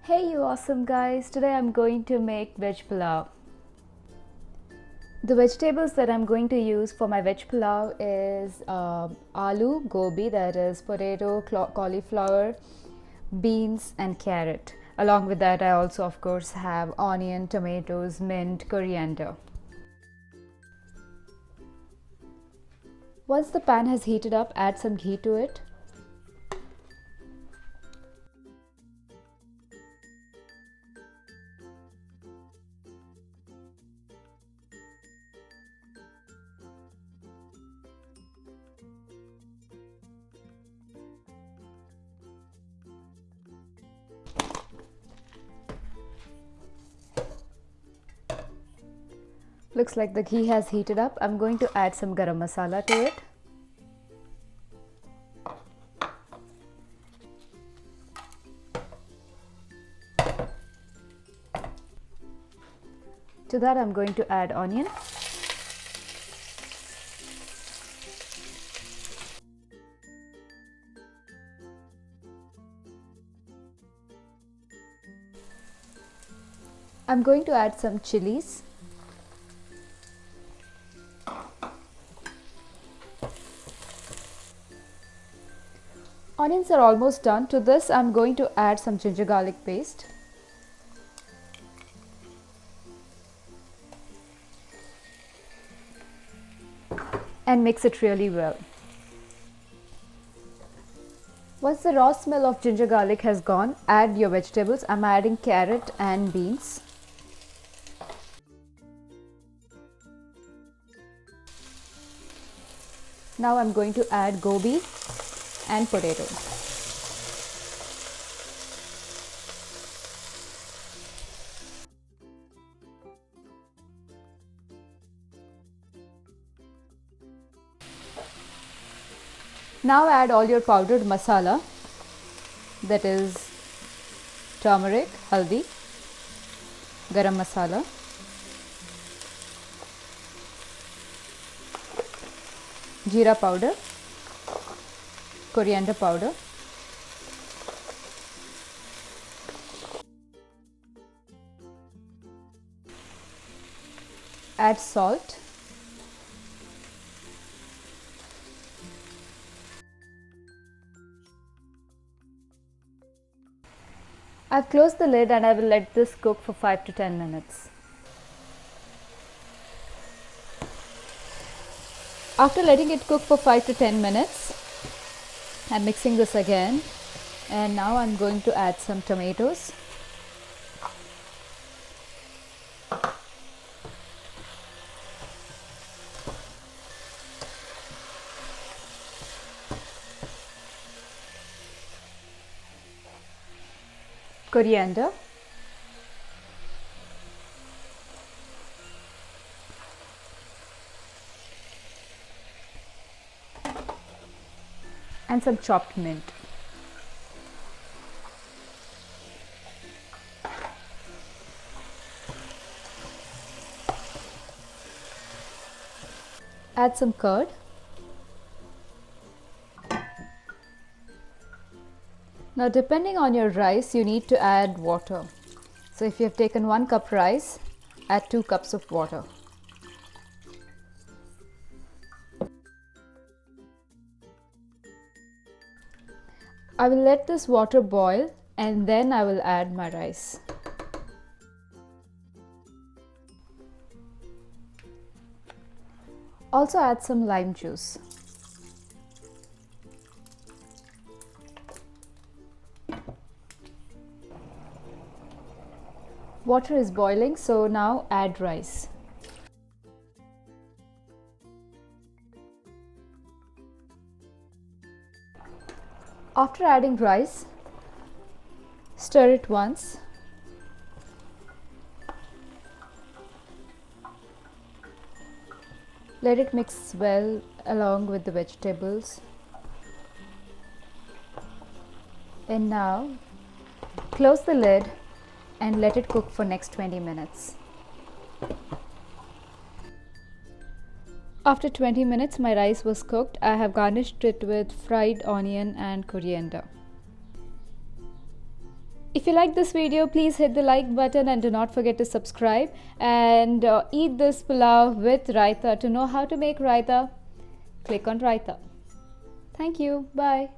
Hey you awesome guys, today I'm going to make veg pulav. The vegetables that I'm going to use for my veg pulav is aloo, gobi, that is potato, cauliflower, beans and carrot. Along with that I also of course have onion, tomatoes, mint, coriander. Once the pan has heated up, add some ghee to it. Looks like the ghee has heated up. I'm going to add some garam masala to it. To that I'm going to add onion. I'm going to add some chilies. Onions are almost done. To this I'm going to add some ginger garlic paste. And mix it really well. Once the raw smell of ginger garlic has gone, add your vegetables. I'm adding carrot and beans. Now I'm going to add gobi and potato. Now add all your powdered masala, that is turmeric, haldi, garam masala, jeera powder, coriander powder, add salt, I've closed the lid and I will let this cook for 5 to 10 minutes. After letting it cook for 5 to 10 minutes, I'm mixing this again, and now I'm going to add some tomatoes. Coriander. And some chopped mint. Add some curd. Now depending on your rice, you need to add water. So if you have taken 1 cup rice, add 2 cups of water. I will let this water boil and then I will add my rice. Also add some lime juice. Water is boiling, so now add rice. After adding rice, stir it once. Let it mix well along with the vegetables. And now close the lid and let it cook for next 20 minutes. After 20 minutes, my rice was cooked. I have garnished it with fried onion and coriander. If you like this video, please hit the like button and do not forget to subscribe, and eat this pulao with raita. To know how to make raita, click on raita. Thank you. Bye.